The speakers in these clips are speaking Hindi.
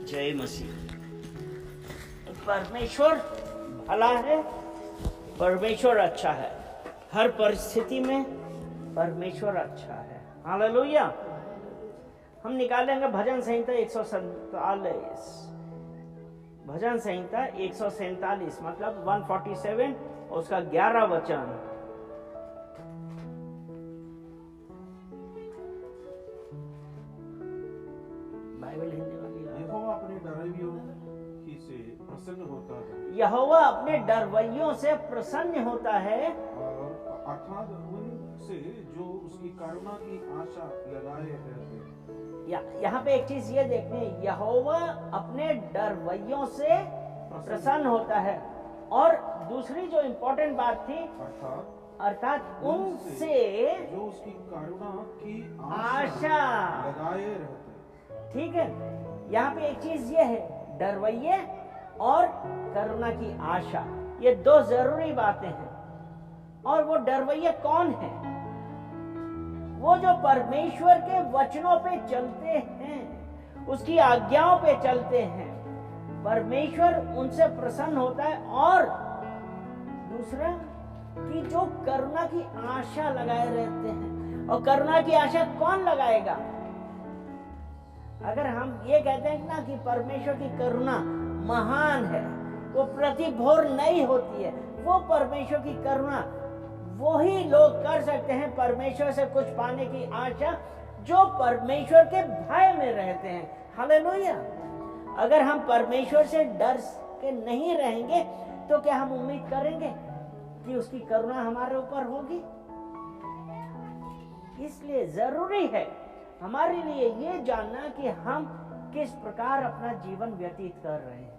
जय मसीह। परमेश्वर भला है, परमेश्वर अच्छा है, हर परिस्थिति में परमेश्वर अच्छा है। हालेलुया। हम निकालेंगे भजन संहिता 147, भजन संहिता 147 मतलब 147 और उसका 11 वचन। बाइबल हिंदी वाली। यहोवा अपने डरवैयों से प्रसन्न होता है, यहोवा अपने डरवैयों से प्रसन्न होता है, और अर्थात उनसे जो उसकी करुणा की आशा लगाए रहते हैं। यहाँ पे एक चीज ये देखनी है, यहोवा अपने डरवैयों से प्रसन्न होता है। और दूसरी जो इम्पोर्टेंट बात थी, अर्थात उनसे जो उसकी करुणा की आशा लगाए रहते हैं। ठीक है, यहाँ पे एक चीज ये है, डरवैये और करुणा की आशा, ये दो जरूरी बातें हैं। और वो डरवैये कौन है? वो जो परमेश्वर के वचनों पे चलते हैं, उसकी आज्ञाओं पे चलते हैं, परमेश्वर उनसे प्रसन्न होता है। और दूसरा कि जो करुणा की आशा लगाए रहते हैं। और करुणा की आशा कौन लगाएगा? अगर हम ये कहते हैं ना कि परमेश्वर की करुणा महान है, वो प्रतिभोर नहीं होती है, वो परमेश्वर की करुणा वो ही लोग कर सकते हैं परमेश्वर से कुछ पाने की आशा, जो परमेश्वर के भय में रहते हैं। हालेलुया। अगर हम परमेश्वर से डर के नहीं रहेंगे तो क्या हम उम्मीद करेंगे कि उसकी करुणा हमारे ऊपर होगी? इसलिए जरूरी है हमारे लिए ये जानना कि हम किस प्रकार अपना जीवन व्यतीत कर रहे हैं।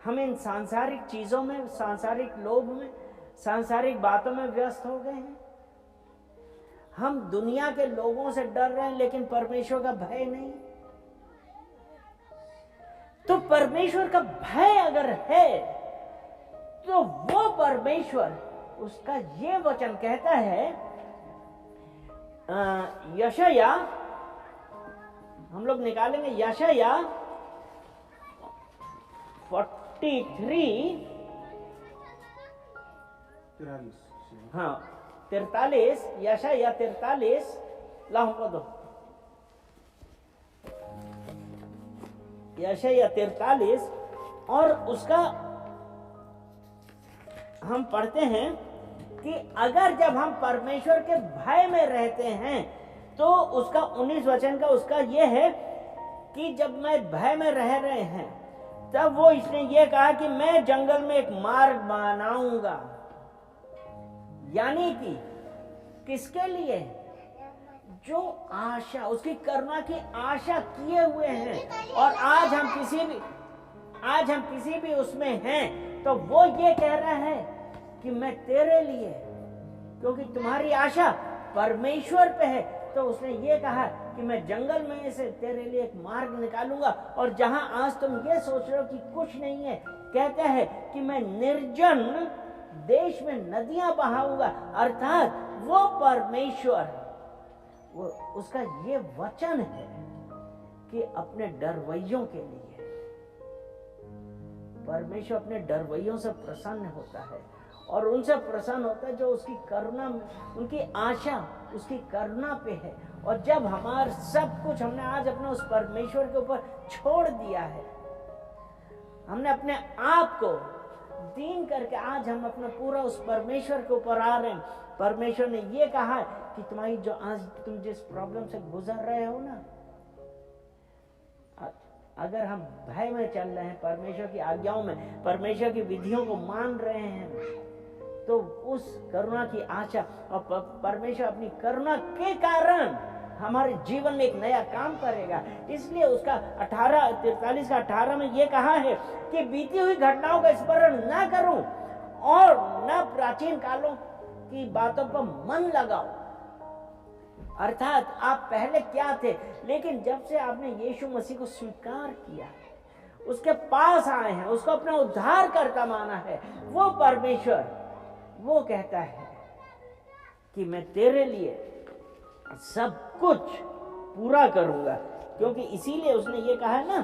हम इन सांसारिक चीजों में, सांसारिक लोभ में, सांसारिक बातों में व्यस्त हो गए हैं। हम दुनिया के लोगों से डर रहे हैं लेकिन परमेश्वर का भय नहीं। तो परमेश्वर का भय अगर है तो वो परमेश्वर, उसका ये वचन कहता है, यशाया, हम लोग निकालेंगे यशाया 43, हाँ 43, यशाया 43, ला हमको दो, यशाया 43 और उसका हम पढ़ते हैं कि अगर जब हम परमेश्वर के भय में रहते हैं तो उसका 19 वचन का उसका ये है कि जब मैं भय में रह रहे हैं तब वो इसने ये कहा कि मैं जंगल में एक मार्ग बनाऊंगा। यानी कि किसके लिए? जो आशा, उसकी करुणा की आशा किए हुए हैं। और आज हम किसी भी उसमें हैं तो वो ये कह रहा है कि मैं तेरे लिए, क्योंकि तुम्हारी आशा परमेश्वर पे है, तो उसने ये कहा कि मैं जंगल में से तेरे लिए एक मार्ग निकालूंगा। और जहां आज तुम ये सोच रहे हो कि कुछ नहीं है, कहता है कि मैं निर्जन देश में नदियां बहाऊंगा। अर्थात वो परमेश्वर, वो उसका ये वचन है कि अपने डरवैयों के लिए परमेश्वर अपने डरवैयों से प्रसन्न होता है। और उनसे प्रसन्न होता है जो उसकी करुणा, उनकी आशा उसकी करुणा पे है। और जब हमारा सब कुछ हमने आज अपने उस परमेश्वर के ऊपर छोड़ दिया है, हमने अपने आप को दीन करके आज हम अपना पूरा उस परमेश्वर के ऊपर आ रहे हैं। परमेश्वर ने ये कहा कि तुम्हारी जो आज तुम जिस प्रॉब्लम से गुजर रहे हो ना, अगर हम भय में चल रहे हैं, परमेश्वर की आज्ञाओं में, परमेश्वर की विधियों को मान रहे हैं, तो उस करुणा की आशा और परमेश्वर अपनी करुणा के कारण हमारे जीवन में एक नया काम करेगा। इसलिए उसका 43 का 18 में ये कहा है कि बीती हुई घटनाओं का स्मरण ना करूं और न प्राचीन कालों की बातों पर मन लगाओ। अर्थात आप पहले क्या थे, लेकिन जब से आपने यीशु मसीह को स्वीकार किया, उसके पास आए हैं, उसको अपना उद्धारकर्ता माना है, वो परमेश्वर वो कहता है कि मैं तेरे लिए सब कुछ पूरा करूंगा। क्योंकि इसीलिए उसने ये कहा है ना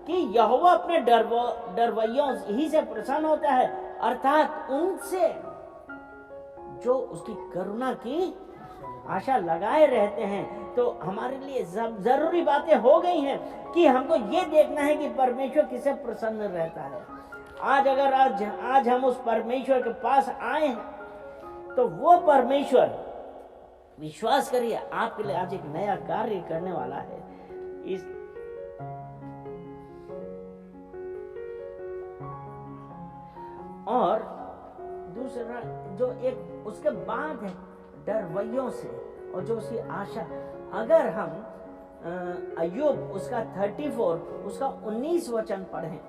कि यहोवा अपने डरवैयों ही से प्रसन्न होता है, अर्थात उनसे जो उसकी करुणा की आशा लगाए रहते हैं। तो हमारे लिए जरूरी बातें हो गई हैं कि हमको ये देखना है कि परमेश्वर किसे प्रसन्न रहता है। आज हम उस परमेश्वर के पास आए हैं तो वो परमेश्वर, विश्वास करिए, आपके लिए आज एक नया कार्य करने वाला है। और दूसरा जो एक उसके बाद है डरवैयों से, और जो उसकी आशा, अगर हम अय्यूब उसका 34 उसका 19 वचन पढ़ें,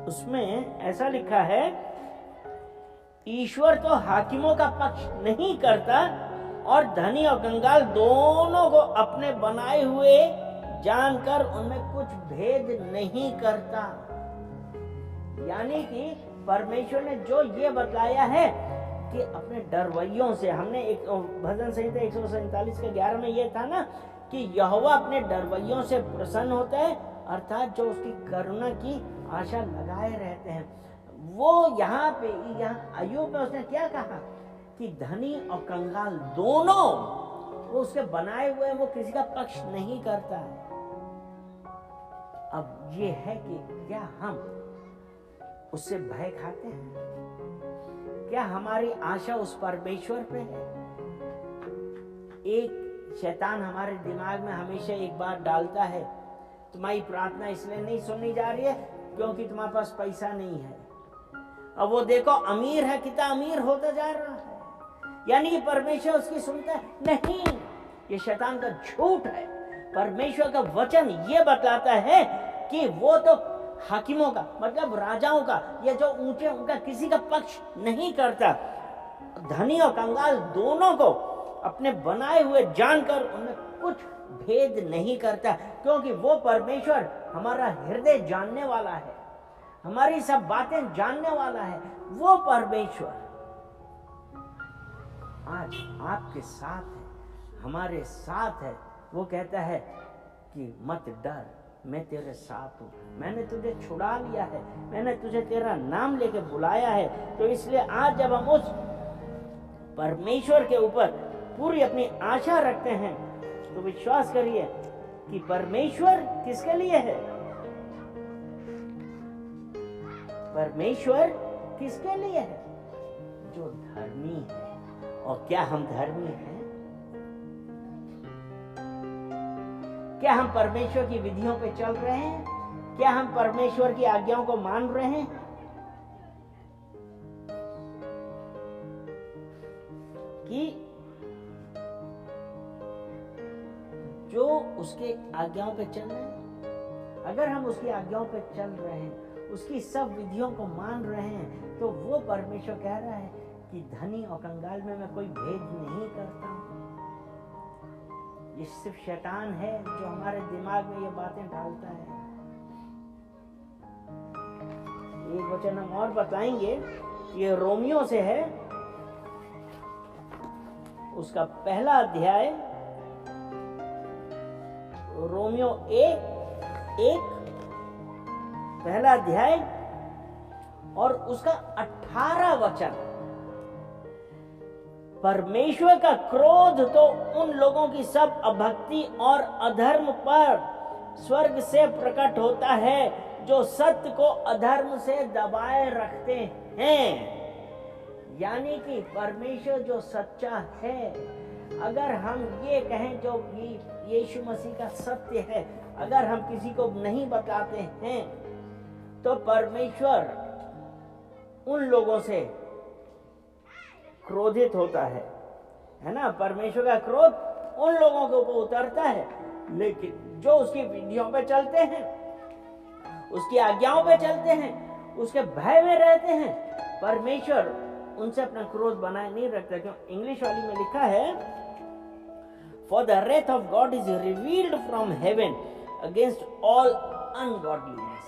उसमें ऐसा लिखा है, ईश्वर तो हाकिमों का पक्ष नहीं करता और धनी और कंगाल दोनों को अपने बनाए हुए जानकर उनमें कुछ भेद नहीं करता। यानी कि परमेश्वर ने जो ये बतलाया है कि अपने डरवैयों से, हमने एक भजन संहिता 147 के 11 में ये था ना कि यहोवा अपने डरवैयों से प्रसन्न होता है, अर्थात जो उसकी करुणा की आशा लगाए रहते हैं। वो यहाँ अय्यूब में उसने क्या कहा कि धनी और कंगाल दोनों वो उसके बनाए हुए, वो किसी का पक्ष नहीं करता है। अब ये है कि क्या हम उससे भय खाते हैं? क्या हमारी आशा उस परमेश्वर पे है? एक शैतान हमारे दिमाग में हमेशा एक बात डालता है, तुम्हारी प्रार्थना इसलिए नहीं सुननी जा रही है क्योंकि तुम्हारे पास पैसा नहीं है। अब वो देखो अमीर है, कितना अमीर होता जा रहा है, यानी कि परमेश्वर उसकी सुनता है? नहीं, ये शैतान का झूठ है। परमेश्वर का वचन ये बतलाता है कि वो तो हाकिमों का, मतलब राजाओं का, या जो ऊंचे, उनका किसी का पक्ष नहीं करता। धनी और कंगाल दोनों को अपने बनाए हुए जानकर उनमें कुछ भेद नहीं करता, क्योंकि वो परमेश्वर हमारा हृदय जानने वाला है, हमारी सब बातें जानने वाला है। वो परमेश्वर आज आपके साथ है, हमारे साथ है। वो कहता है कि मत डर, मैं तेरे साथ हूं, मैंने तुझे छुड़ा लिया है, मैंने तुझे तेरा नाम लेके बुलाया है। तो इसलिए आज जब हम उस परमेश्वर के ऊपर पूरी अपनी आशा रखते हैं तो विश्वास करिए कि परमेश्वर किसके लिए है? परमेश्वर किसके लिए है? जो धर्मी है। और क्या हम धर्मी हैं? क्या हम परमेश्वर की विधियों पे चल रहे हैं? क्या हम परमेश्वर की आज्ञाओं को मान रहे हैं? कि जो उसके आज्ञाओं पे चल रहे हैं, अगर हम उसकी आज्ञाओं पे चल रहे हैं, उसकी सब विधियों को मान रहे हैं, तो वो परमेश्वर कह रहा है कि धनी और कंगाल में मैं कोई भेद नहीं करता हूं। ये सिर्फ शैतान है जो हमारे दिमाग में ये बातें डालता है। एक वचन हम और बताएंगे, ये रोमियो से है, उसका पहला अध्याय, रोमियो 1 पहला अध्याय और उसका 18 वचन। परमेश्वर का क्रोध तो उन लोगों की सब अभक्ति और अधर्म पर स्वर्ग से प्रकट होता है जो सत्य को अधर्म से दबाए रखते हैं। यानी कि परमेश्वर जो सच्चा है, अगर हम ये कहें जो यीशु मसीह का सत्य है, अगर हम किसी को नहीं बताते हैं तो परमेश्वर उन लोगों से क्रोधित होता है ना। परमेश्वर का क्रोध उन लोगों के ऊपर उतरता है, लेकिन जो उसकी विधियों पे चलते हैं, उसकी आज्ञाओं पे चलते हैं, उसके भय में रहते हैं, परमेश्वर उनसे अपना क्रोध बनाए नहीं रखता। क्यों? इंग्लिश वाली में लिखा है, For the wrath of God is revealed from heaven against all ungodliness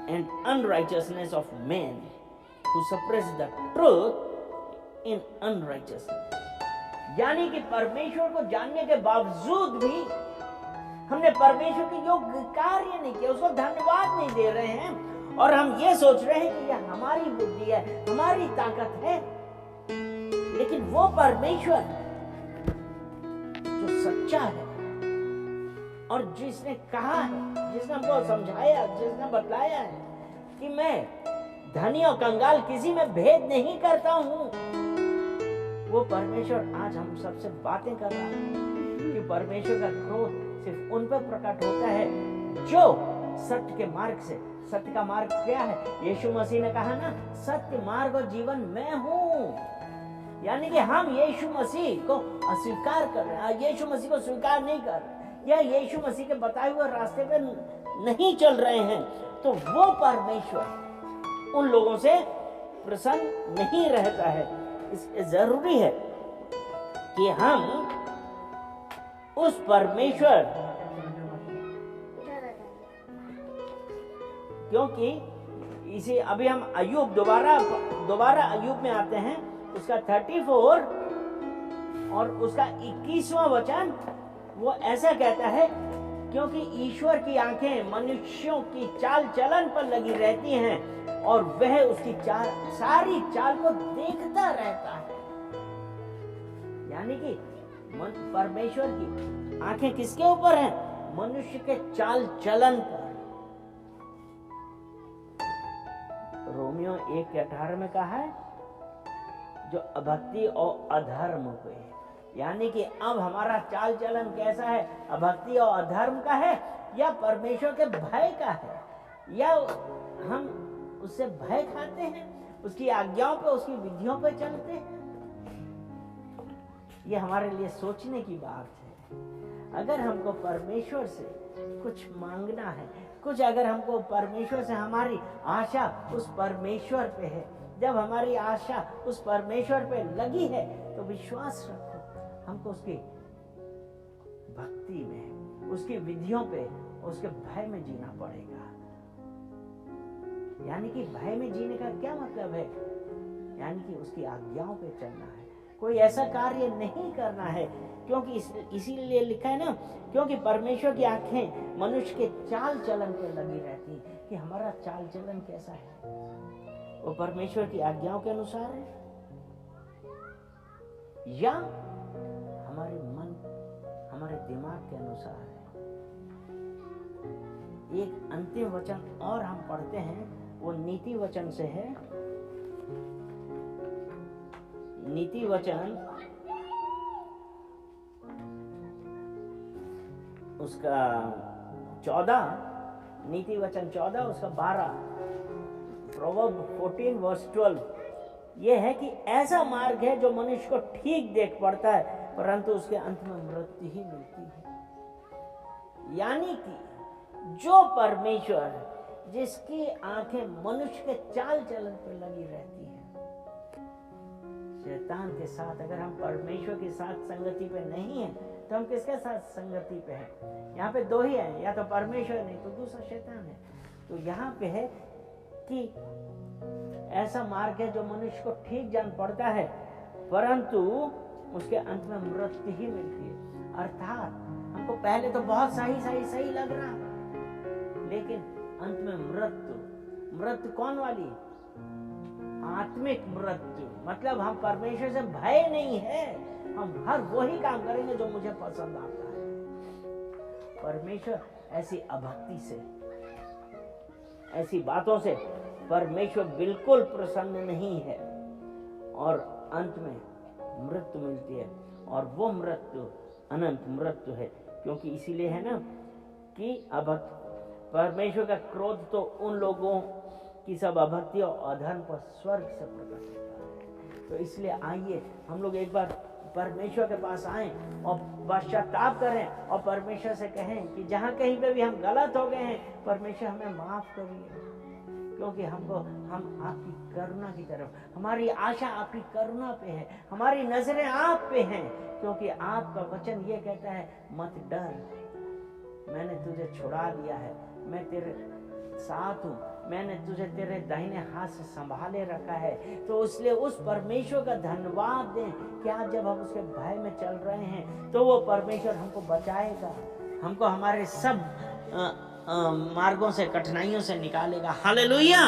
and unrighteousness of men who suppress the truth in unrighteousness. यानी कि परमेश्वर को जानने के बावजूद भी हमने परमेश्वर के योग्य कार्य नहीं किया, उसको धन्यवाद नहीं दे रहे हैं, और हम ये सोच रहे हैं कि यह हमारी बुद्धि है, हमारी ताकत है। लेकिन वो परमेश्वर जो सच्चा है और जिसने कहा है, जिसने हमको समझाया, जिसने बतलाया है कि मैं धनी और कंगाल किसी में भेद नहीं करता हूं, वो परमेश्वर आज हम सबसे बातें कर रहा है कि परमेश्वर का क्रोध सिर्फ उन पर प्रकट होता है जो सत्य के मार्ग से, सत्य का मार्ग क्या है? यीशु मसीह ने कहा ना, सत्य मार्ग और जीवन मैं हूं। यानी कि हम यीशु मसीह को अस्वीकार कर रहे हैं, यीशु मसीह को स्वीकार नहीं कर रहे, या यीशु मसीह के बताए हुए रास्ते पे नहीं चल रहे हैं, तो वो परमेश्वर उन लोगों से प्रसन्न नहीं रहता है। इसलिए जरूरी है कि हम उस परमेश्वर, क्योंकि इसे अभी हम अय्यूब दोबारा अय्यूब में आते हैं, उसका 34 और उसका 21वां वचन वो ऐसा कहता है, क्योंकि ईश्वर की आंखें मनुष्यों की चाल चलन पर लगी रहती हैं और वह उसकी सारी चाल को देखता रहता है। यानी कि परमेश्वर की आंखें किसके ऊपर हैं? मनुष्य के चाल चलन पर। रोमियो 1:18 में कहा है, जो अभक्ति और अधर्म पे, यानी कि अब हमारा चाल चलन कैसा है? अभक्ति और अधर्म का है, या परमेश्वर के भय का है, या हम उससे भय खाते हैं, उसकी आज्ञाओं पे, उसकी विधियों पे चलते हैं? ये हमारे लिए सोचने की बात है। अगर हमको परमेश्वर से कुछ मांगना है, कुछ अगर हमको परमेश्वर से, हमारी आशा उस परमेश्वर पे है, जब हमारी आशा उस परमेश्वर पे लगी है, तो विश्वास रखो, हमको उसकी भक्ति में, उसकी विधियों पे, उसके भय में जीना पड़ेगा। यानी कि भय में जीने का क्या मतलब है? यानी कि उसकी आज्ञाओं पे चलना है, कोई ऐसा कार्य नहीं करना है, क्योंकि इसीलिए लिखा है ना, क्योंकि परमेश्वर की आंखें मनुष्य के चाल चलन पे लगी रहती है कि हमारा चाल चलन कैसा है, वो परमेश्वर की आज्ञाओं के अनुसार है या हमारे मन, हमारे दिमाग के अनुसार है। एक अंतिम वचन और हम पढ़ते हैं, वो नीति वचन से है। नीति वचन उसका 14, नीति वचन 14 उसका 12, प्रोवर्ब 14:12, ये है कि ऐसा मार्ग है जो मनुष्य को ठीक देख पड़ता है, परंतु उसके अंत में मृत्यु ही मिलती है। यानी कि जो परमेश्वर, जिसकी आंखें मनुष्य के चाल चलन पर लगी रहती है, शैतान के साथ, अगर हम परमेश्वर के साथ संगति पे नहीं है, तो हम किसके साथ संगति पे हैं? यहाँ पे दो ही हैं, या तो परमेश्वर, नहीं तो दूसरा शैतान है। तो यहाँ पे है कि ऐसा मार्ग है जो मनुष्य को ठीक जान पड़ता है, परंतु उसके अंत में मृत्यु ही मिलती है। अर्थात हमको पहले तो बहुत सही लग रहा है, लेकिन अंत में मृत्यु कौन वाली? आत्मिक मृत्यु। मतलब हम परमेश्वर से भय नहीं है, हम हर वही काम करेंगे जो मुझे पसंद आता है। परमेश्वर ऐसी अभक्ति से, ऐसी बातों से परमेश्वर बिल्कुल प्रसन्न नहीं है, और अंत में मृत्यु मिलती है, और वो मृत्यु अनंत मृत्यु है। क्योंकि इसीलिए है ना कि परमेश्वर का क्रोध तो उन लोगों की सब अभक्ति और अधर्म पर स्वर्ग से प्रकट होता है। तो इसलिए आइए हम लोग एक बार परमेश्वर के पास आएं और पश्चाताप करें, और परमेश्वर से कहें कि जहाँ कहीं पे भी हम गलत हो गए हैं, परमेश्वर हमें माफ करिए, क्योंकि हम आपकी करुणा की तरफ, हमारी आशा आपकी करुणा पे है, हमारी नजरें आप पे हैं, क्योंकि आपका वचन ये कहता है, मत डर, मैंने तुझे छुड़ा लिया है, मैं तेरे साथ हूँ, मैंने तुझे तेरे दाहिने हाथ से संभाले रखा है। तो इसलिए उस परमेश्वर का धन्यवाद दें कि आज जब हम उसके भय में चल रहे हैं तो वो परमेश्वर हमको बचाएगा, हमको हमारे सब मार्गों से, कठिनाइयों से निकालेगा। हालेलुया।